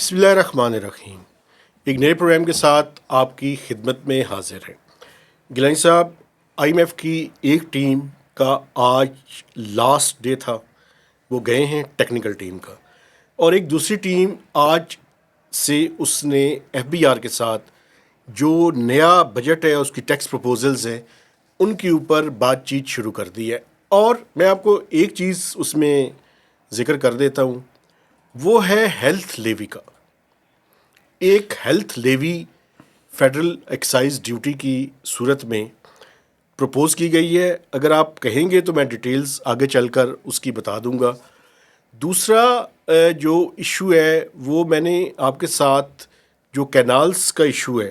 بسم اللہ الرحمن الرحیم. ایک نئے پروگرام کے ساتھ آپ کی خدمت میں حاضر ہیں. گیلانی صاحب، آئی ایم ایف کی ایک ٹیم کا آج لاسٹ ڈے تھا، وہ گئے ہیں ٹیکنیکل ٹیم کا، اور ایک دوسری ٹیم آج سے اس نے ایف بی آر کے ساتھ جو نیا بجٹ ہے، اس کی ٹیکس پروپوزلز ہیں، ان کے اوپر بات چیت شروع کر دی ہے. اور میں آپ کو ایک چیز اس میں ذکر کر دیتا ہوں، وہ ہے ہیلتھ لیوی کا. ایک health levy federal excise duty کی صورت میں پروپوز کی گئی ہے. اگر آپ کہیں گے تو میں ڈیٹیلز آگے چل کر اس کی بتا دوں گا. دوسرا جو ایشو ہے وہ میں نے آپ کے ساتھ جو کینالز کا ایشو ہے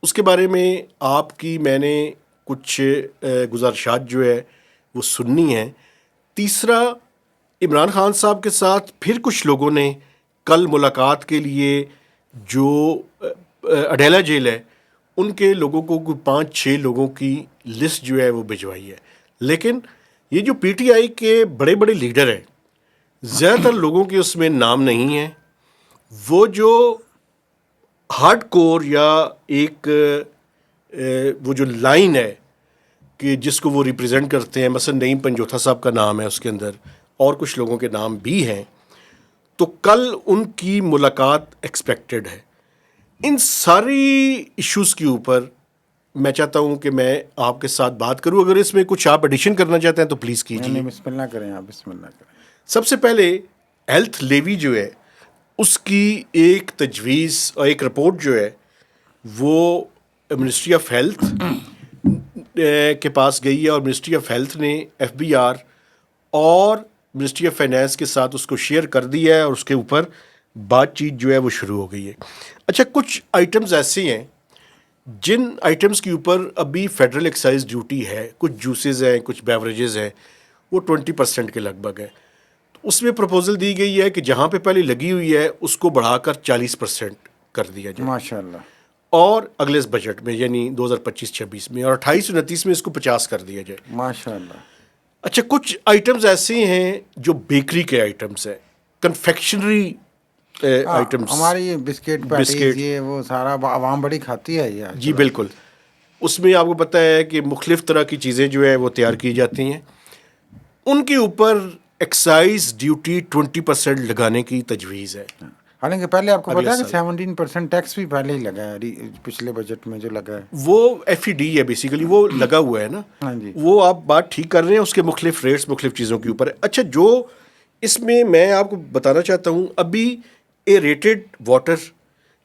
اس کے بارے میں آپ کی میں نے کچھ گزارشات جو ہے وہ سننی ہیں. تیسرا، عمران خان صاحب کے ساتھ پھر کچھ لوگوں نے کل ملاقات کے لیے جو اڈیلا جیل ہے ان کے لوگوں کو کوئی 5-6 لوگوں کی لسٹ جو ہے وہ بھجوائی ہے. لیکن یہ جو پی ٹی آئی کے بڑے بڑے لیڈر ہیں، زیادہ تر لوگوں کے اس میں نام نہیں ہیں. وہ جو ہارڈ کور یا ایک وہ جو لائن ہے کہ جس کو وہ ریپرزینٹ کرتے ہیں، مثلا نعیم پنجوتھا صاحب کا نام ہے اس کے اندر، اور کچھ لوگوں کے نام بھی ہیں، تو کل ان کی ملاقات ایکسپیکٹڈ ہے. ان ساری ایشوز کے اوپر میں چاہتا ہوں کہ میں آپ کے ساتھ بات کروں. اگر اس میں کچھ آپ ایڈیشن کرنا چاہتے ہیں تو پلیز کیجیے. بسم اللہ کریں آپ، بسم اللہ کریں. سب سے پہلے ہیلتھ لیوی جو ہے اس کی ایک تجویز اور ایک رپورٹ جو ہے وہ منسٹری آف ہیلتھ کے پاس گئی ہے، اور منسٹری آف ہیلتھ نے ایف بی آر اور منسٹری آف فائنانس کے ساتھ اس کو شیئر کر دیا ہے، اور اس کے اوپر بات چیت جو ہے وہ شروع ہو گئی ہے. اچھا، کچھ آئٹمز ایسے ہیں جن آئٹمز کے اوپر ابھی فیڈرل ایکسائز ڈیوٹی ہے. کچھ جوسز ہیں، کچھ بیوریجز ہیں، وہ 20% کے لگ بھگ ہیں. اس میں پروپوزل دی گئی ہے کہ جہاں پہ پہلے لگی ہوئی ہے اس کو بڑھا کر 40% کر دیا جائے ماشاء اللہ، اور اگلے اس بجٹ میں یعنی 2025-26 میں، اور 28-29 میں اس کو 50 کر دیا جائے. ماشاء اللہ. اچھا، کچھ آئٹمز ایسے ہیں جو بیکری کے آئٹمز ہیں، کنفیکشنری آئٹمز، ہماری یہ بسکٹ پیٹیز، یہ وہ سارا عوام بڑی کھاتی ہے یہ. جی بالکل. اس میں آپ کو پتہ ہے کہ مختلف طرح کی چیزیں جو ہیں وہ تیار کی جاتی ہیں. ان کے اوپر ایکسائز ڈیوٹی 20% لگانے کی تجویز ہے. حالانکہ پہلے آپ کو پتا ہے کہ 17% ٹیکس بھی پہلے ہی لگا ہے پچھلے بجٹ میں جو لگا ہے. وہ ایف ای ڈی ہے بیسیکلی، وہ لگا ہوا ہے نا. ہاں جی، وہ آپ بات ٹھیک کر رہے ہیں، اس کے مختلف ریٹس مختلف چیزوں کے اوپر ہے. اچھا، جو اس میں آپ کو بتانا چاہتا ہوں، ابھی اے ریٹڈ واٹر،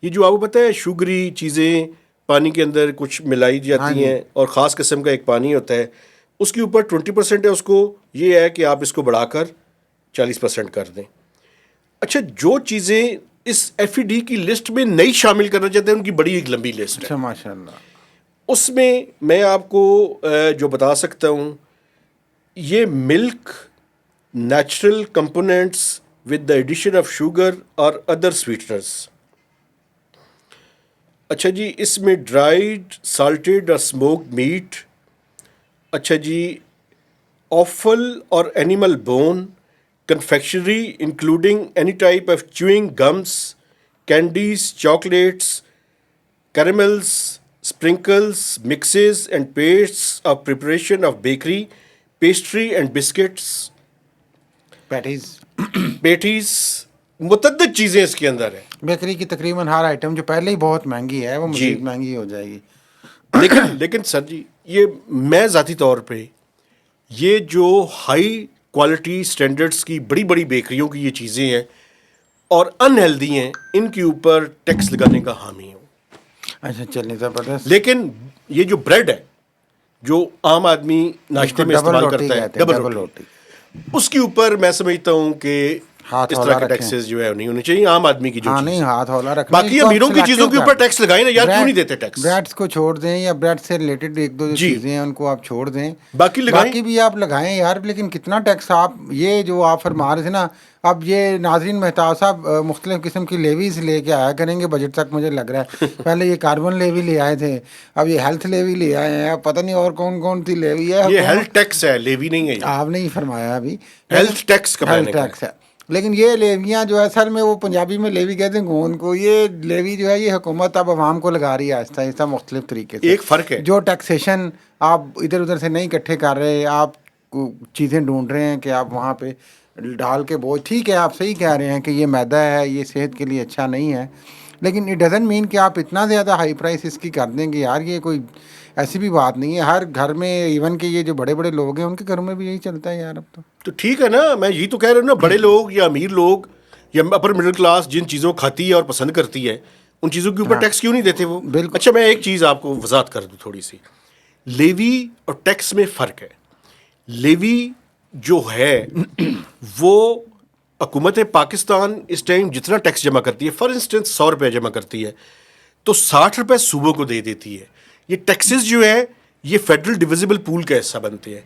یہ جو آپ کو پتہ ہے شوگری چیزیں پانی کے اندر کچھ ملائی جاتی ہیں اور خاص قسم کا ایک پانی ہوتا ہے، اس کے اوپر 20% ہے. اس کو یہ ہے کہ آپ اس کو بڑھا کر 40% کر دیں. اچھا، جو چیزیں اس ایف ای ڈی کی لسٹ میں نہیں شامل کرنا چاہتے ہیں ان کی بڑی ایک لمبی لسٹ ہے. اچھا ماشاء اللہ. اس میں آپ کو جو بتا سکتا ہوں، یہ milk, natural components with the addition of sugar اور ادر سویٹنرز. اچھا جی، اس میں ڈرائیڈ سالٹیڈ اور اسموکڈ میٹ. اچھا جی، آفل اور animal bone, confectionery including any type of chewing gums, candies, chocolates, caramels, sprinkles, mixes and pastes of preparation of bakery, pastry and biscuits, patties, متعدد چیزیں اس کے اندر ہیں. بیکری کی تقریباً ہر آئٹم جو پہلے ہی بہت مہنگی ہے وہ مزید مہنگی ہو جائے گی. لیکن سر جی، یہ میں ذاتی طور پہ یہ جو ہائی کوالٹی سٹینڈرڈس کی بڑی بڑی بیکریوں کی یہ چیزیں ہیں اور ان ہیلدی ہیں، ان کے اوپر ٹیکس لگانے کا حامی ہوں. اچھا چلیں زبردست. لیکن یہ جو بریڈ ہے جو عام آدمی ناشتے میں استعمال کرتا ہے، ڈبل روٹی، اس کے اوپر میں سمجھتا ہوں کہ اس طرح کے ٹیکسز جو ہے نہیں ہونے چاہیے. عام آدمی کی جو نہیں، ہاتھ ہولا رکھنا. باقی امیروں کی چیزوں کے اوپر ٹیکس لگائیں نا یار، کیوں نہیں دیتے ٹیکس؟ بریڈس کو چھوڑ دیں یا بریڈ سے ریلیٹڈ ایک دو چیزیں ہیں ان کو آپ چھوڑ دیں، باقی بھی آپ لگائیں یار. لیکن کتنا ٹیکس آپ یہ جو آپ فرما رہے تھے نا، اب یہ ناظرین مہتاب صاحب مختلف قسم کی لیویز لے کے آیا کریں گے بجٹ تک، مجھے لگ رہا ہے. پہلے یہ کاربن لیوی لے آئے تھے، اب یہ ہیلتھ لیوی لے آئے ہیں، اب پتہ نہیں اور کون کون سی لیوی ہے. یہ ہیلتھ ٹیکس ہے، لیوی نہیں ہے. آپ نے ہی فرمایا ابھی ہیلتھ ٹیکس کا ہیلتھ ٹیکس ہے. لیکن یہ لیویاں جو ہے اصل میں وہ پنجابی میں لیوی کہتے ہیں گوند کو، یہ لیوی جو ہے یہ حکومت اب عوام کو لگا رہی ہے آہستہ آہستہ مختلف طریقے سے. ایک فرق ہے. جو ٹیکسیشن آپ ادھر ادھر سے نہیں اکٹھے کر رہے، آپ چیزیں ڈھونڈ رہے ہیں کہ آپ وہاں پہ ڈال کے بوجھ، ٹھیک ہے آپ صحیح کہہ رہے ہیں کہ یہ میدا ہے، یہ صحت کے لیے اچھا نہیں ہے، لیکن اٹ ڈزنٹ مین کہ آپ اتنا زیادہ ہائی پرائس اس کی کر دیں گے. یار یہ کوئی ایسی بھی بات نہیں ہے، ہر گھر میں ایون کہ یہ جو بڑے بڑے لوگ ہیں ان کے گھروں میں بھی یہی چلتا ہے یار اب تو ٹھیک ہے نا، میں یہی تو کہہ رہا ہوں نا، بڑے لوگ یا امیر لوگ یا اپر مڈل کلاس جن چیزوں کو کھاتی ہے اور پسند کرتی ہے ان چیزوں کے اوپر ٹیکس کیوں نہیں دیتے وہ؟ بالکل. اچھا میں ایک چیز آپ کو وضاحت کر دوں تھوڑی سی. لیوی اور ٹیکس میں فرق ہے. لیوی جو ہے وہ حکومت پاکستان اس ٹائم جتنا ٹیکس جمع کرتی ہے، فار انسٹنس 100 روپے جمع کرتی ہے تو 60 روپے صوبوں کو دے دیتی ہے. یہ ٹیکسز جو ہے یہ فیڈرل ڈویزیبل پول کا حصہ بنتے ہیں.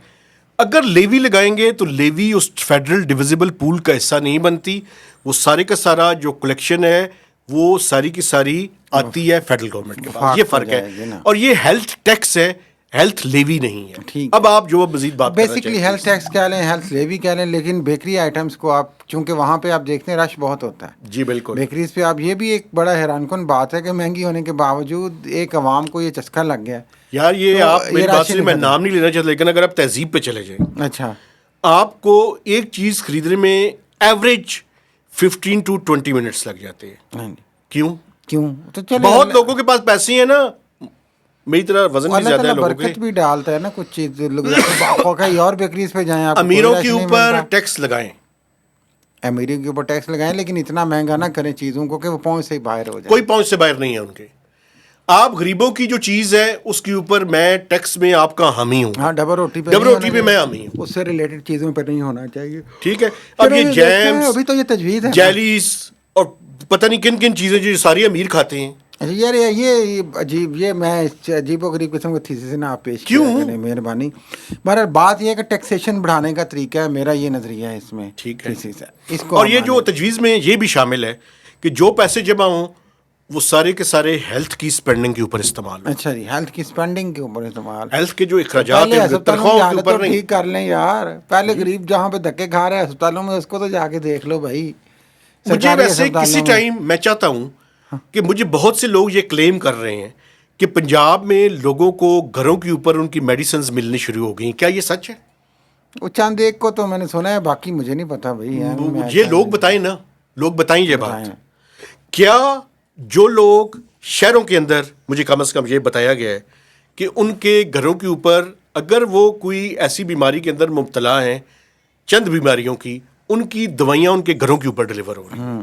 اگر لیوی لگائیں گے تو لیوی اس فیڈرل ڈویزیبل پول کا حصہ نہیں بنتی، وہ سارے کا سارا جو کلیکشن ہے وہ ساری کی ساری آتی ہے فیڈرل گورنمنٹ کے پاس. یہ فرق ہے. اور یہ ہیلتھ ٹیکس ہے، ہیلتھ لیوی نہیں ہے. ٹھیک. اب آپ جو مزید بات کرنا بیسکلی چاہتے ہیلتھ ٹیکس کہہ لیں، ہیلتھ لیوی کہہ لیں، لیکن بیکری آئٹمس کو آپ چونکہ وہاں پہ آپ دیکھتے ہیں رش بہت ہوتا ہے جی بالکل بیکریز پہ. آپ یہ بھی ایک بڑا حیران کن بات ہے کہ مہنگی ہونے کے باوجود ایک عوام کو یہ چسکا لگ گیا. یار یہ تو آپ میری بات سے میں ختم. نام نہیں لینا چاہتا، لیکن اگر آپ تہذیب پہ چلے جائیں، اچھا آپ کو ایک چیز خریدنے میں ایوریج 15 to 20 منٹس لگ جاتے ہیں. کیوں؟ تو چلے بہت لوگوں کے پاس پیسے ہیں نا، میری طرح وزن بھی زیادہ ہے لوگوں کے. برکت بھی ڈالتا ہے نا کچھ چیز. اور بیکریز پہ جائیں آپ امیروں کے اوپر ٹیکس لگائیں، امیروں کے اوپر ٹیکس لگائیں، لیکن اتنا مہنگا نہ کریں چیزوں کو کہ وہ پہنچ سے باہر ہو جائے. کوئی پہنچ سے باہر نہیں ہے ان کے. آپ غریبوں کی جو چیز ہے اس کے اوپر میں ٹیکس میں آپ کا حامی ہوں. ہاں ڈبل روٹی پہ میں حامی ہوں. اس سے ریلیٹڈ چیزوں پہ نہیں ہونا چاہیے. ٹھیک ہے. اب یہ جیمز، ابھی تو یہ تجویز ہے، جیلیز اور پتہ نہیں کن کن چیزیں جو ساری امیر کھاتے ہیں. یار یہ عجیب، یہ میں عجیب و غریب قسم کی تھیسس نہ آپ پیش کیا کریں مہربانی. بہرحال بات یہ ہے کہ ٹیکسیشن بڑھانے کا طریقہ ہے، میرا یہ نظریہ ہے اس میں. ٹھیک ہے. اس کو اور یہ جو تجویز میں یہ بھی شامل ہے کہ جو پیسے جمع ہوں وہ سارے کے سارے ہیلتھ کی اسپینڈنگ کے اوپر استعمال. اچھا جی، ہیلتھ کی اسپینڈنگ کے اوپر استعمال، ہیلتھ کے جو اخراجات ہیں تنخواہوں کے اوپر نہیں. ٹھیک کر لیں یار، پہلے غریب جہاں پہ دھکے کھا رہے ہیں اسپتالوں میں اس کو تو جا کے دیکھ لو بھائی. مجھے ویسے کسی ٹائم میں چاہتا ہوں کہ مجھے بہت سے لوگ یہ کلیم کر رہے ہیں کہ پنجاب میں لوگوں کو گھروں کے اوپر ان کی میڈیسنز ملنی شروع ہو گئیں. کیا یہ سچ ہے؟ وہ چاند ایک کو تو میں نے سنا ہے، باقی مجھے نہیں پتا بھائی. یہ لوگ بتائیں نا، لوگ بتائیں یہ بات. کیا جو لوگ شہروں کے اندر، مجھے کم از کم یہ بتایا گیا ہے کہ ان کے گھروں کے اوپر اگر وہ کوئی ایسی بیماری کے اندر مبتلا ہیں، چند بیماریوں کی، ان کی دوائیاں ان کے گھروں کے اوپر ڈلیور ہو رہی ہیں.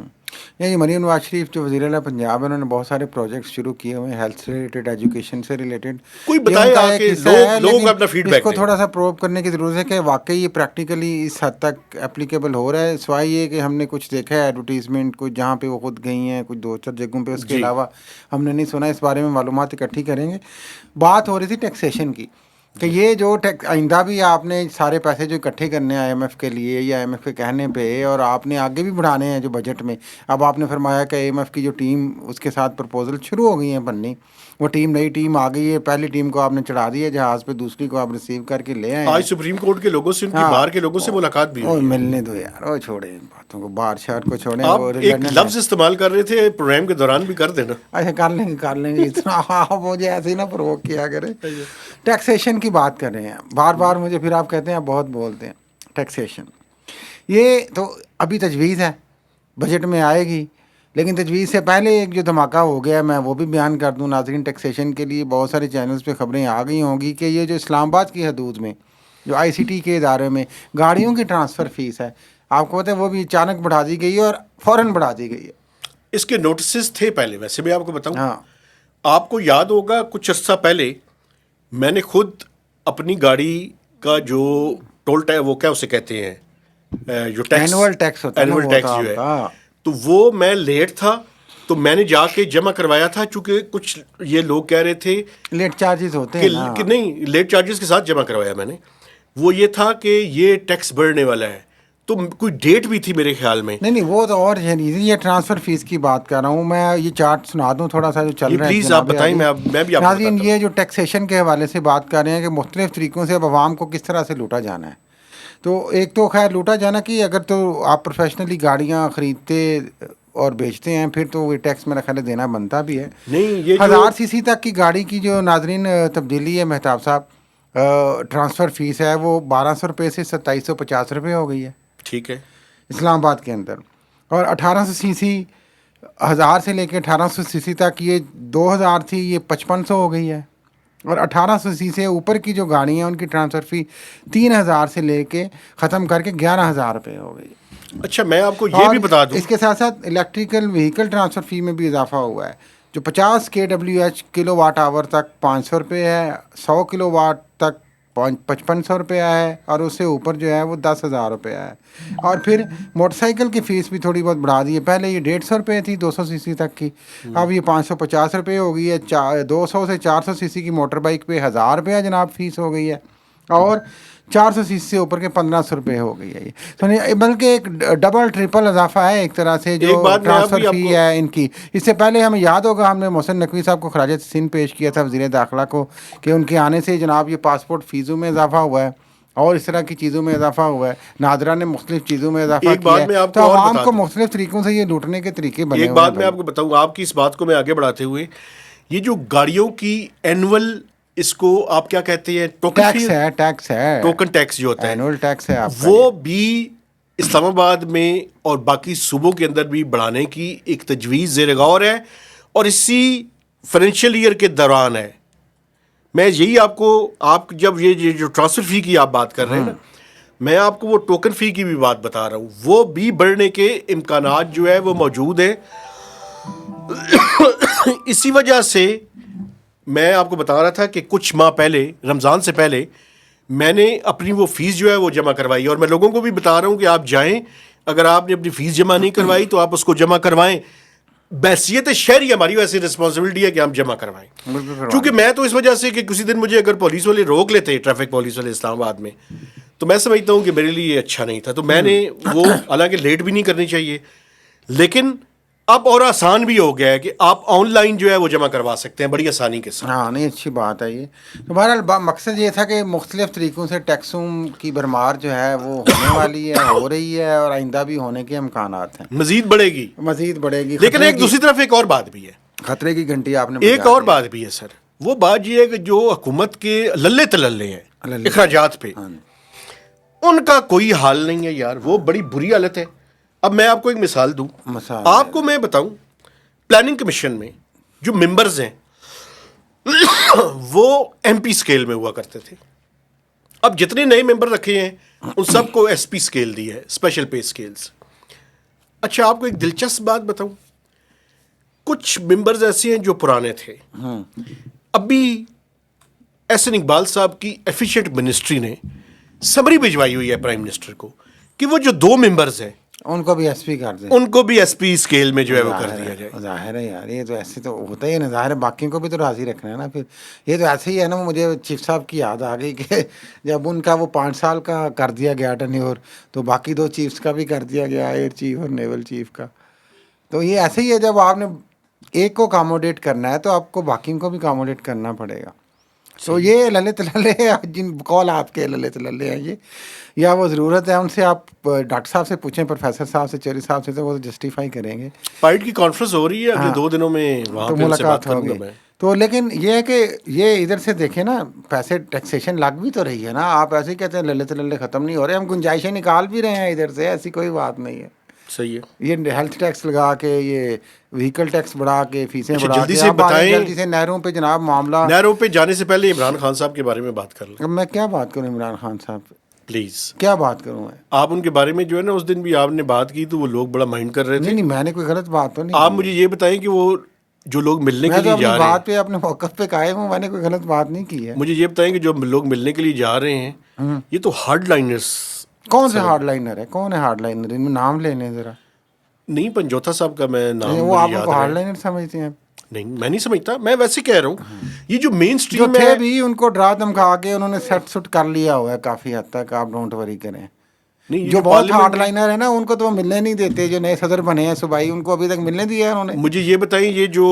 یعنی مریم نواز شریف جو وزیر اعلیٰ پنجاب ہے، انہوں نے بہت سارے پروجیکٹس شروع کیے ہوئے ہیں ہیلتھ سے ریلیٹڈ، ایجوکیشن سے ریلیٹڈ. کوئی بتائے آ کے لوگ اپنا فیڈ بیک اس کو تھوڑا سا پروو کرنے کی ضرورت ہے کہ واقعی یہ پریکٹیکلی اس حد تک اپلیکیبل ہو رہا ہے. سوائے یہ کہ ہم نے کچھ دیکھا ہے ایڈورٹیزمنٹ کچھ جہاں پہ وہ خود گئی ہیں کچھ 2-4 جگہوں پہ، اس کے علاوہ ہم نے نہیں سنا. اس بارے میں معلومات اکٹھی کریں گے. بات ہو رہی تھی ٹیکسیشن کی کہ یہ جو آئندہ بھی آپ نے سارے پیسے جو اکٹھے کرنے ہیں IMF کے لیے یا IMF کے کہنے پہ، اور آپ نے آگے بھی بڑھانے ہیں جو بجٹ میں. اب آپ نے فرمایا کہ IMF کی جو ٹیم اس کے ساتھ پرپوزل شروع ہو گئی ہیں بننی، وہ ٹیم نئی ٹیم آ گئی ہے. پہلی ٹیم کو آپ نے چڑھا دی ہے جہاز پہ، دوسری کو آپ ریسیو کر کے لے آئے. آج سپریم کورٹ کے لوگوں سے، ان کی باہر کے لوگوں سے ملاقات بھی ہوئی. ملنے دو یار، وہ چھوڑیں ان باتوں کو، باہر شہر کو چھوڑیں. آپ ایک لفظ استعمال کر رہے تھے پروگرام کے دوران بھی کر دینا. اچھا کر لیں گے اتنا آپ مجھے ایسے ہی نہ پروک کیا کریں. ٹیکسیشن کی بات کر رہے ہیں بار بار، مجھے پھر آپ کہتے ہیں آپ بہت بولتے ہیں. ٹیکسیشن یہ تو ابھی تجویز ہے، بجٹ میں آئے گی، لیکن تجویز سے پہلے ایک جو دھماکہ ہو گیا میں وہ بھی بیان کر دوں ناظرین. ٹیکسیشن کے لیے بہت سارے چینلز پہ خبریں آ گئی ہوں گی کہ یہ جو اسلام آباد کی حدود میں جو ICT کے ادارے میں گاڑیوں کی ٹرانسفر فیس ہے، آپ کو پتہ ہے وہ بھی اچانک بڑھا دی گئی ہے اور فوراً بڑھا دی گئی ہے. اس کے نوٹسز تھے پہلے، ویسے بھی آپ کو بتاؤں. آپ کو یاد ہوگا کچھ عرصہ پہلے میں نے خود اپنی گاڑی کا جو ٹول ٹیکس، وہ کیا اسے کہتے ہیں، جو ٹیکس، اینول ٹیکس ہوتا ہے، اینول ٹیکس جو ہے، تو وہ میں لیٹ تھا تو میں نے جا کے جمع کروایا تھا. چونکہ کچھ یہ لوگ کہہ رہے تھے لیٹ چارجز ہوتے ہیں کہ نہیں، لیٹ چارجز کے ساتھ جمع کروایا میں نے. وہ یہ تھا کہ یہ ٹیکس بڑھنے والا ہے، تو کوئی ڈیٹ بھی تھی میرے خیال میں. نہیں وہ تو اور یہ ٹرانسفر فیس کی بات کر رہا ہوں میں. یہ چارٹ سنا دوں تھوڑا سا جو چل رہا ہے، پلیز آپ بتائیں. میں بھی آپ کو ناظرین بتاتا ہوں. یہ جو ٹیکسیشن کے حوالے سے بات کر رہے ہیں کہ مختلف طریقوں سے اب عوام کو کس طرح سے لوٹا جانا ہے. تو ایک تو خیر لوٹا جانا کہ اگر تو آپ پروفیشنلی گاڑیاں خریدتے اور بیچتے ہیں پھر تو یہ ٹیکس میرا خیال ہے دینا بنتا بھی ہے. نہیں یہ 1000 سی سی تک کی گاڑی کی جو ناظرین تبدیلی ہے مہتاب صاحب, ٹرانسفر فیس ہے وہ 1200 روپے سے 2750 روپے ہو گئی ہے ٹھیک ہے, اسلام آباد کے اندر. اور 1800 سی سی 1000 سے لے کے 1800 سی سی تک یہ 2000 تھی, یہ 5500 ہو گئی ہے. اور 1800 سی سے اوپر کی جو گاڑی ہیں ان کی ٹرانسفر فی 3000 سے لے کے ختم کر کے 11000 روپے ہو گئی. اچھا میں آپ کو یہ بھی بتا دوں, اس کے ساتھ ساتھ الیکٹریکل وہیکل ٹرانسفر فی میں بھی اضافہ ہوا ہے, جو 50 kWh کلو واٹ آور تک 500 روپے ہے, 100 کلو واٹ تک 5500 روپیہ ہے, اور اس سے اوپر جو ہے وہ 10,000 روپیہ ہے. اور پھر موٹر سائیکل کی فیس بھی تھوڑی بہت بڑھا دی ہے, پہلے یہ 150 روپے تھی 200 سی سی تک کی, اب یہ 550 روپے ہو گئی ہے. 200 سے 400 سی سی کی موٹر بائک پہ 1000 روپیہ جناب فیس ہو گئی ہے, اور 400 سی سی سے اوپر کے 1500 روپے ہو گئی ہے. یہ بلکہ ایک ڈبل ٹرپل اضافہ ہے ایک طرح سے جو ٹرانسفر فی ہے ان کی. اس سے پہلے ہمیں یاد ہوگا ہم نے محسن نقوی صاحب کو خراج تحسین پیش کیا تھا وزیر داخلہ کو کہ ان کے آنے سے جناب یہ پاسپورٹ فیسوں میں اضافہ ہوا ہے اور اس طرح کی چیزوں میں اضافہ ہوا ہے, نادرا نے مختلف چیزوں میں اضافہ کیا ہے. تو عوام کو مختلف طریقوں سے یہ لوٹنے کے طریقے بنے ہوئے ہیں. ایک بات میں آپ کو بتاؤں, آپ کی اس بات کو میں آگے بڑھاتے ہوئے, یہ جو گاڑیوں کی اینول, اس کو آپ کیا کہتے ہیں, ٹیکس ہے ٹوکن ٹیکس جو ہوتا ہے, اینول ٹیکس ہے, وہ بھی اسلام آباد میں اور باقی صوبوں کے اندر بھی بڑھانے کی ایک تجویز زیر غور ہے, اور اسی فائنینشیل ایئر کے دوران ہے. میں یہی آپ کو, آپ جب یہ جو ٹرانسفر فی کی آپ بات کر رہے ہیں نا, میں آپ کو وہ ٹوکن فی کی بھی بات بتا رہا ہوں, وہ بھی بڑھنے کے امکانات جو ہے وہ موجود ہیں. اسی وجہ سے میں آپ کو بتا رہا تھا کہ کچھ ماہ پہلے, رمضان سے پہلے, میں نے اپنی وہ فیس جو ہے وہ جمع کروائی, اور میں لوگوں کو بھی بتا رہا ہوں کہ آپ جائیں, اگر آپ نے اپنی فیس جمع نہیں کروائی تو آپ اس کو جمع کروائیں. بحیثیت شہری ہماری ویسے رسپانسبلٹی ہے کہ ہم جمع کروائیں. چونکہ میں تو اس وجہ سے کہ کسی دن مجھے اگر پولیس والے روک لیتے, ٹریفک پولیس والے اسلام آباد میں, تو میں سمجھتا ہوں کہ میرے لیے یہ اچھا نہیں تھا. تو میں نے وہ, حالانکہ لیٹ بھی نہیں کرنی چاہیے, لیکن اب اور آسان بھی ہو گیا ہے کہ آپ آن لائن جو ہے وہ جمع کروا سکتے ہیں بڑی آسانی کے ساتھ. ہاں نہیں اچھی بات ہے یہ. تو بہرحال مقصد یہ تھا کہ مختلف طریقوں سے ٹیکسوں کی بھرمار جو ہے وہ ہونے والی ہے, ہو رہی ہے, اور آئندہ بھی ہونے کے امکانات ہیں, مزید بڑھے گی. لیکن ایک دوسری طرف ایک اور بات بھی ہے, خطرے کی گھنٹی آپ نے ایک اور بات بھی ہے سر. وہ بات یہ ہے کہ جو حکومت کے للے تللے ہیں اخراجات پہ, ان کا کوئی حال نہیں ہے یار, وہ بڑی بری حالت ہے. اب میں آپ کو ایک مثال دوں, آپ کو میں بتاؤں, پلاننگ کمیشن میں جو ممبرز ہیں وہ ایم پی سکیل میں ہوا کرتے تھے. اب جتنے نئے ممبر رکھے ہیں ان سب کو ایس پی سکیل دی ہے, اسپیشل پے سکیلز. اچھا آپ کو ایک دلچسپ بات بتاؤں, کچھ ممبرز ایسے ہیں جو پرانے تھے. ابھی احسن اقبال صاحب کی ایفیشینٹ منسٹری نے سمری بھجوائی ہوئی ہے پرائم منسٹر کو کہ وہ جو 2 ممبرز ہیں ان کو بھی ایس پی کر دیں, ان کو بھی ایس پی اسکیل میں جو ہے وہ کر دیا جائے. ظاہر ہے یار, یہ تو ایسے تو ہوتا ہی ہے نا, ظاہر ہے باقیوں کو بھی تو راضی رکھنا ہے نا. پھر یہ تو ایسے ہی ہے نا, مجھے چیف صاحب کی یاد آ گئی کہ جب ان کا وہ 5 سال کا کر دیا گیا ٹینیور, تو باقی 2 چیفس کا بھی کر دیا گیا, ایئر چیف اور نیول چیف کا. تو یہ ایسے ہی ہے, جب آپ نے ایک کو اکاموڈیٹ کرنا ہے تو آپ کو باقیوں کو بھی اکاموڈیٹ کرنا پڑے گا. تو یہ للت للے جن قول آپ کے للت للے ہیں یہ, یا وہ ضرورت ہے ان سے آپ ڈاکٹر صاحب سے پوچھیں, پروفیسر صاحب سے, چوری صاحب سے, تو وہ جسٹیفائی کریں گے. پائٹ کی کانفرنس ہو رہی ہے اگلے 2 دنوں میں, وہاں پہ ان سے بات کروں گا میں. تو لیکن یہ ہے کہ یہ ادھر سے دیکھیں نا, پیسے ٹیکسیشن لگ بھی تو رہی ہے نا. آپ ایسے ہی کہتے ہیں للت للے ختم نہیں ہو رہے, ہم گنجائشیں نکال بھی رہے ہیں ادھر سے, ایسی کوئی بات نہیں ہے. صحیح ہے. یہ ہیلتھ ٹیکس لگا کے, یہ وہیکل ٹیکس بڑھا کے, فیسیں بڑھا کے, جلدی سے بتائیں, جلدی سے نہروں پہ جناب معاملہ. نہروں پہ جانے سے پہلے عمران خان صاحب کے بارے میں بات کر لیں. اب میں کیا بات کروں عمران خان صاحب, پلیز کیا بات کروں میں. آپ ان کے بارے میں جو ہے نا, اس دن بھی آپ نے بات کی تو وہ لوگ بڑا مائنڈ کر رہے تھے. نہیں میں نے کوئی غلط بات تو نہیں. آپ مجھے یہ بتائیں کہ وہ جو لوگ ملنے کے لیے جا رہے ہیں, بات پہ اپنے موقف پہ قائم ہوں, میں نے کوئی غلط بات نہیں کی ہے. مجھے یہ بتائیں کہ جو لوگ ملنے کے لیے جا رہے ہیں یہ تو ہارڈ لائنرز. کون سے ہارڈ لائنر ہے, کون ہے ہارڈ لائنر, ان میں نام لے لیں ذرا. نہیں, پنجوتھا صاحب کا میں نام, وہ آپ کو ہارڈ لائنر سمجھتے ہیں. نہیں میں نہیں سمجھتا, میں ویسے کہہ رہا ہوں یہ جو مین جو اسٹریم تھے بھی ان کو ڈرا دھمکا کے انہوں نے سیٹ سٹ کر لیا ہوا ہے کافی حد تک, آپ ڈونٹ وری کریں. جو بہت ہارڈ لائنر ہے نا ان کو تو وہ ملنے نہیں دیتے, جو نئے صدر بنے ہیں صوبائی, ان کو ابھی تک ملنے دیا ہے انہوں نے. مجھے یہ بتائیں, یہ جو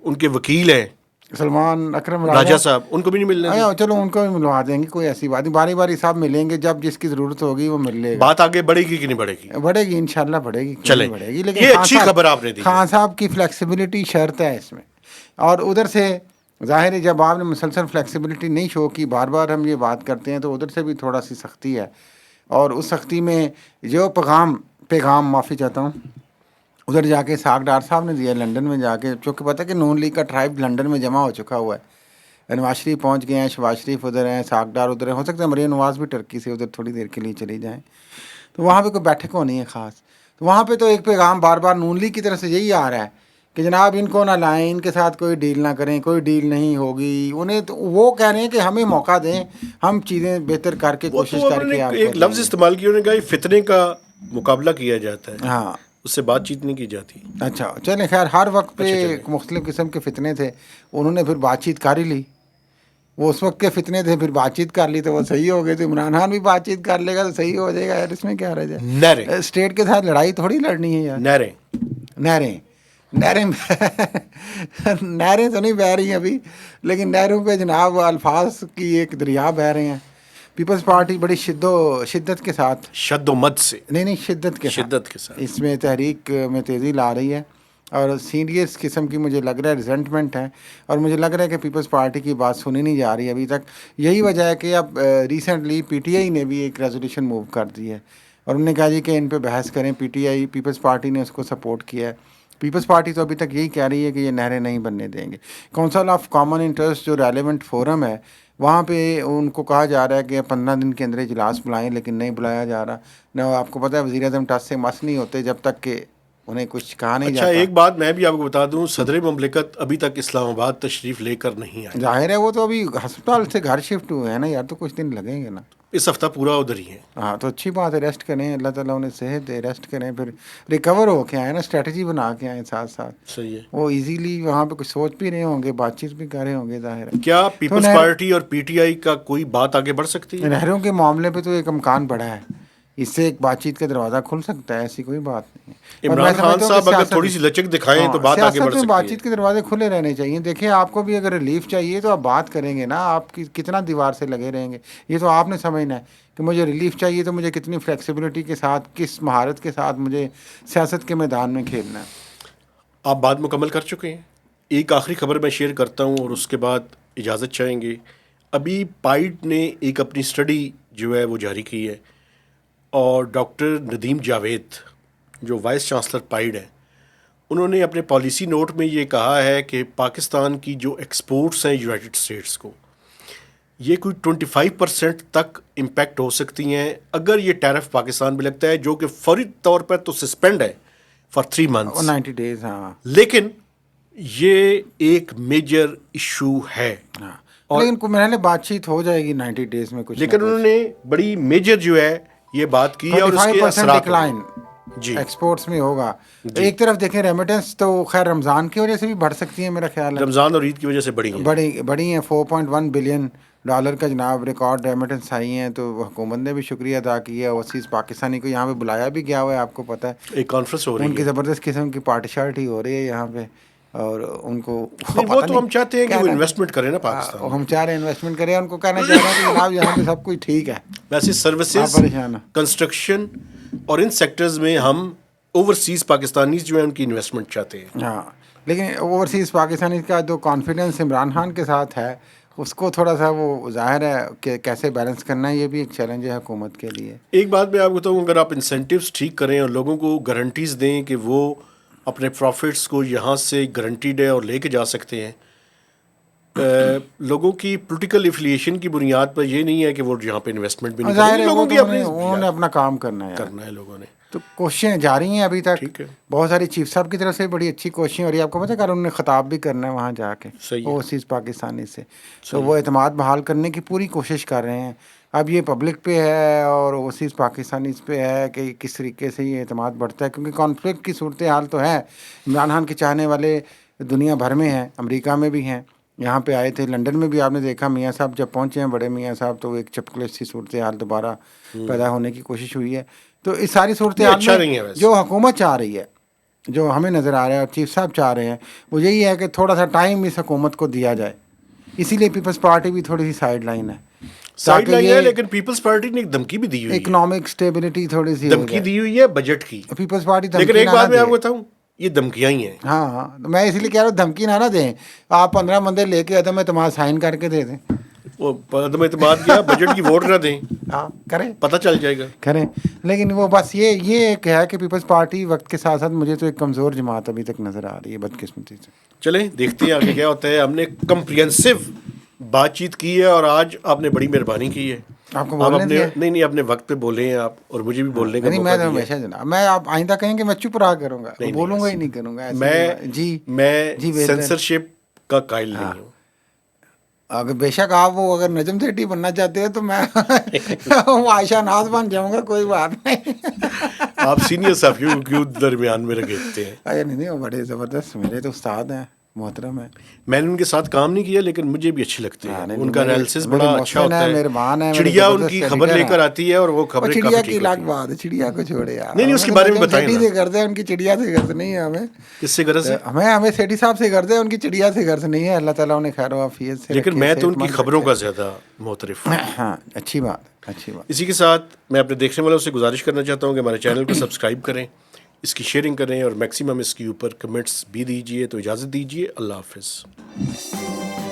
ان کے وکیل ہیں سلمان اکرم راجہ صاحب ان کو بھی نہیں ملنے آیا چلو ان کو بھی ملوا دیں گے، کوئی ایسی بات نہیں، باری باری صاحب ملیں گے، جب جس کی ضرورت ہوگی وہ مل لے گا. بات آگے بڑھے گی کہ نہیں بڑھے گی؟ بڑھے گی انشاءاللہ بڑھے گی، کیوں چلیں، نہیں بڑھے گی. لیکن یہ خان اچھی صاحب- خبر آپ نے دی ہے. خان صاحب کی فلیکسیبلٹی شرط ہے اس میں، اور ادھر سے ظاہر ہے جب آپ نے مسلسل فلیکسیبلٹی نہیں شو کی، بار بار ہم یہ بات کرتے ہیں، تو ادھر سے بھی تھوڑا سی سختی ہے. اور اس سختی میں جو پیغام معافی چاہتا ہوں، ادھر جا کے اسحاق ڈار صاحب نے دیا لنڈن میں جا کے، چونکہ پتہ کہ نون لیگ کا ٹرائب لنڈن میں جمع ہو چکا ہوا ہے. نواز شریف پہنچ گئے ہیں، شہباز شریف ادھر ہیں، اسحاق ڈار ادھر ہیں، ہو سکتا ہے مریم نواز بھی ٹرکی سے ادھر تھوڑی دیر کے لیے چلی جائیں. تو وہاں پہ کوئی بیٹھک ہونی ہے خاص، تو وہاں پہ تو ایک پیغام بار بار نون لیگ کی طرف سے یہی آ رہا ہے کہ جناب ان کو نہ لائیں، ان کے ساتھ کوئی ڈیل نہ کریں، کوئی ڈیل نہیں ہوگی. انہیں تو وہ کہہ رہے ہیں کہ ہمیں موقع دیں، ہم چیزیں بہتر کر کے وہ کوشش تو کر انہوں نے کے آپ کو ایک دیں لفظ گے. استعمال کیا، انہوں نے کہا یہ فتنے کا مقابلہ کیا جاتا ہے، ہاں اس سے بات چیت نہیں کی جاتی. اچھا چلیں، خیر ہر وقت پہ اچھا چلیں. مختلف قسم کے فتنے تھے، انہوں نے پھر بات چیت کر ہی لی. وہ اس وقت کے فتنے تھے، پھر بات چیت کر لی تو وہ صحیح ہو گئے. تو عمران خان بھی بات چیت کر لے گا تو صحیح ہو جائے گا یار، اس میں کیا رہ نہریں جائے. اسٹیٹ کے ساتھ لڑائی تھوڑی لڑنی ہے یار. نہریں نہریں نہریں تو نہیں بہہ رہی ہیں ابھی، لیکن نہروں پہ جناب الفاظ کی ایک دریا بہہ رہے ہیں. پیپلز پارٹی بڑی شدت کے ساتھ، شد و مد سے، نہیں شدت کے ساتھ اس میں تحریک میں تیزی لا رہی ہے، اور سیریس قسم کی مجھے لگ رہا ہے ریزنٹمنٹ ہے. اور مجھے لگ رہا ہے کہ پیپلز پارٹی کی بات سنی نہیں جا رہی ابھی تک. یہی وجہ ہے کہ اب ریسنٹلی پی ٹی آئی نے بھی ایک ریزولوشن موو کر دی ہے، اور انہوں نے کہا جی کہ ان پہ بحث کریں. PTI Peoples Party نے اس کو سپورٹ کیا ہے. پیپلز پارٹی تو ابھی تک یہی کہہ رہی ہے کہ یہ نہریں نہیں بننے دیں گے. کونسل آف کامن انٹرسٹ جو ریلیونٹ فورم ہے، وہاں پہ ان کو کہا جا رہا ہے کہ 15 دن کے اندر اجلاس بلائیں، لیکن نہیں بلایا جا رہا. نہ آپ کو پتہ ہے وزیر اعظم ٹس سے مس نہیں ہوتے جب تک کہ انہیں کچھ کہا نہیں اچھا جاتا. ایک بات میں بھی آپ کو بتا دوں، صدر مملکت ابھی تک اسلام آباد تشریف لے کر نہیں آئے. ظاہر ہے وہ تو ابھی ہسپتال سے گھر شفٹ ہوئے ہیں نا یار، تو کچھ دن لگیں گے نا. اس ہفتہ پورا ادھر ہی ہیں. ہاں تو اچھی بات ہے، ریسٹ کریں، اللہ تعالیٰ انہیں صحت دے، ریسٹ کریں، پھر ریکور ہو کے آئیں نا، اسٹریٹجی بنا کے آئیں ساتھ ساتھ. صحیح ہے. وہ ایزیلی وہاں پہ کچھ سوچ بھی رہے ہوں گے، بات چیت بھی کر رہے ہوں گے. ظاہر ہے کیا تو پیپلز پارٹی اور پی ٹی آئی کا کوئی بات آگے بڑھ سکتی ہے؟ نہروں کے معاملے پہ تو ایک امکان بڑا ہے، اس سے ایک بات چیت کا دروازہ کھل سکتا ہے، ایسی کوئی بات نہیں ہے. اور میں عمران خان سمجھتا ہوں کہ صاحب اگر سیاست، تھوڑی سی لچک دکھائیں تو بات آگے بڑھ سیاست میں بات سکتی ہے. چیت کے دروازے کھلے رہنے چاہیے. دیکھیں آپ کو بھی اگر ریلیف چاہیے تو آپ بات کریں گے نا، آپ کی کتنا دیوار سے لگے رہیں گے. یہ تو آپ نے سمجھنا ہے کہ مجھے ریلیف چاہیے تو مجھے کتنی فلیکسیبلٹی کے ساتھ، کس مہارت کے ساتھ مجھے سیاست کے میدان میں کھیلنا ہے. آپ بات مکمل کر چکے ہیں. ایک آخری خبر میں شیئر کرتا ہوں اور اس کے بعد اجازت چاہیں گے. ابھی پائڈ نے ایک اپنی اسٹڈی جو ہے وہ جاری کی ہے، اور ڈاکٹر ندیم جاوید جو وائس چانسلر پائڈ ہیں، انہوں نے اپنے پالیسی نوٹ میں یہ کہا ہے کہ پاکستان کی جو ایکسپورٹس ہیں یونائٹڈ اسٹیٹس کو، یہ کوئی 25% تک امپیکٹ ہو سکتی ہیں اگر یہ ٹیرف پاکستان میں لگتا ہے، جو کہ فوری طور پر تو سسپینڈ ہے فار 3 months، 90 days. ہاں لیکن یہ ایک میجر ایشو ہے. ہاں اور لیکن میں نے بات چیت ہو جائے گی 90 days میں کچھ نہ لیکن انہوں نے بڑی میجر جو ہے یہ بات کی ہے، اور اس کے 25% اثرات ڈکلائن جی ایکسپورٹس میں ہوگا. جی. ایک طرف دیکھیں ریمیٹنس تو خیر رمضان کی وجہ سے بھی بڑھ سکتی ہے، میرا خیال ہے رمضان اور عید کی وجہ سے بڑی ہیں. بڑی ہیں. $4.1 بلین کا جناب ریکارڈ ریمیٹنس آئی ہیں. تو حکومت نے بھی شکریہ ادا کیا. اوورسیز پاکستانی کو یہاں پہ بلایا بھی گیا ہوا ہے، آپ کو پتہ ہے ایک کانفرنس ہو ان رہی کی ہے. زبردست قسم کی پارٹی شارٹی ہو رہی ہے یہاں پہ، اور ان کو نہیں، وہ تو ہم چاہتے ہیں کہ وہ کہنا، انویسٹمنٹ کریں نا پاکستان میں. ہم چاہ رہے ہیں انویسٹمنٹ کریں. ان کو کہنا چاہ رہے ہیں کہ جناب یہاں پہ سب کچھ ٹھیک ہے، ویسے آپ سروسز، پریشان ہیں. کنسٹرکشن اور ان سیکٹرز میں ہم اوورسیز پاکستانیز جو ہیں ان کی انویسٹمنٹ چاہتے ہیں. ہاں لیکن اوورسیز پاکستانی کا جو کانفیڈنس عمران خان کے ساتھ ہے، اس کو تھوڑا سا وہ ظاہر ہے کہ کیسے بیلنس کرنا ہے. یہ بھی ایک چیلنج ہے حکومت کے لیے. ایک بات میں آپ کو بتاؤں، اگر آپ انسینٹیوز ٹھیک کریں اور لوگوں کو گارنٹیز دیں کہ وہ اپنے پروفٹس کو یہاں سے گارنٹیڈ ہے اور لے کے جا سکتے ہیں، لوگوں کی پولیٹیکل ایفیلیشن کی بنیاد پر یہ نہیں ہے کہ وہ یہاں پہ انویسٹمنٹ بھی نہیں کریں ظاہر گے. ہے وہ لوگوں تو کی اپنی انہوں نے اپنا کام کرنا ہے یار. کرنا ہے لوگوں نے. تو کوششیں جاری ہیں ابھی تک، ٹھیک ہے. بہت ساری چیف صاحب کی طرف سے بڑی اچھی کوششیں، اور یہ آپ کو پتہ ہے کہ انہوں نے خطاب بھی کرنا ہے وہاں جا کے صحیح ہے. اوورسیز پاکستانی سے. تو صحیح وہ اعتماد بحال کرنے کی پوری کوشش کر رہے ہیں. اب یہ پبلک پہ ہے اور اوورسیز پاکستانیز پہ ہے کہ کس طریقے سے یہ اعتماد بڑھتا ہے، کیونکہ کانفلکٹ کی صورتحال تو ہے. عمران خان کے چاہنے والے دنیا بھر میں ہیں، امریکہ میں بھی ہیں، یہاں پہ آئے تھے. لنڈن میں بھی آپ نے دیکھا میاں صاحب جب پہنچے ہیں، بڑے میاں صاحب، تو ایک چپکلش سی صورتحال دوبارہ پیدا ہونے کی کوشش ہوئی ہے. تو اس ساری صورتحال اچھا نہیں ہے میں ویسے. جو حکومت چاہ رہی ہے جو ہمیں نظر آ رہا ہے اور چیف صاحب چاہ رہے ہیں وہ یہی ہے کہ تھوڑا سا ٹائم اس حکومت کو دیا جائے. اسی لیے پیپلز پارٹی بھی تھوڑی سی سائڈ لائن ہے, سائڈ لائن ہے, لیکن پیپلز پارٹی نے ایک دھمکی بھی دی ہوئی ہے, اکنامک اسٹیبلٹی تھوڑی سی دھمکی دی ہوئی ہے بجٹ کی. پیپلز پارٹی لیکن ایک بات میں آپ کو بتاؤں, یہ دھمکیاں ہی ہیں. ہاں ہاں, میں اس لیے کہہ رہا ہوں دھمکی نہ دیں. آپ 15 بندے لے کے عدم اعتماد سائن کر کے دے دیں. وہ عدم اعتماد کیا, بجٹ کی ووٹ نہ دیں, ہاں کریں, پتہ چل جائے گا. کریں. لیکن وہ بس یہ ایک ہے کہ پیپلز پارٹی وقت کے ساتھ ساتھ مجھے تو ایک کمزور جماعت ابھی تک نظر آ رہی ہے بدقسمتی سے. چلیں دیکھتے ہیں آگے کیا ہوتا ہے. ہم نے کمپریہنسو بات چیت کی ہے اور آج آپ نے بڑی مہربانی کی ہے. آپ کو بولنے دیا نہیں اپنے وقت پہ بولے ہیں آپ, اور مجھے بھی بولنے کا نہیں, موقع میں دیا. ہمیشہ جناب, میں آپ آئندہ کہیں کہ میں چپ رہا کروں گا, بولوں گا ہی نہیں کروں گا. میں سینسرشپ کا قائل نہیں ہوں. اگر بے شک آپ وہ اگر نجم سیٹھی بننا چاہتے ہیں تو میں عائشہ ناز بن جاؤں گا, کوئی بات نہیں. آپ سینئر صحافیوں کیوں درمیان میں رکھتے ہیں؟ نہیں, وہ بڑے زبردست میرے تو استاد ہیں, محترم ہے. میں نے ان کے ساتھ کام نہیں کیا لیکن مجھے بھی اچھے لگتے ہیں. ان کا انالیسس بڑا اچھا ہوتا ہے, مہربان ہے. چڑیا ان کی خبر لے کر آتی ہے اور وہ خبریں چڑیا کافی کی ٹھیک الگ ہوتی بات ہے, چڑیا کو چھوڑے یار. نہیں اس کے بارے میں بتائیں نا. سے غرض ہے ان کی, چڑیا سے غرض نہیں ہے ہمیں. کس سے غرض ہے؟ ہمیں سیٹھی صاحب سے غرض ہے, ان کی چڑیا سے غرض نہیں ہے. اللہ تعالیٰ انہیں خیر و عافیت سے. لیکن میں تو ان کی خبروں کا زیادہ معترف ہوں. ہاں اچھی بات, اچھی بات. اسی کے ساتھ میں اپنے دیکھنے والوں سے گزارش کرنا چاہتا ہوں کہ ہمارے چینل کو سبسکرائب کریں, اس کی شیئرنگ کریں اور میکسیمم اس کے اوپر کمنٹس بھی دیجیے. تو اجازت دیجیے, اللہ حافظ.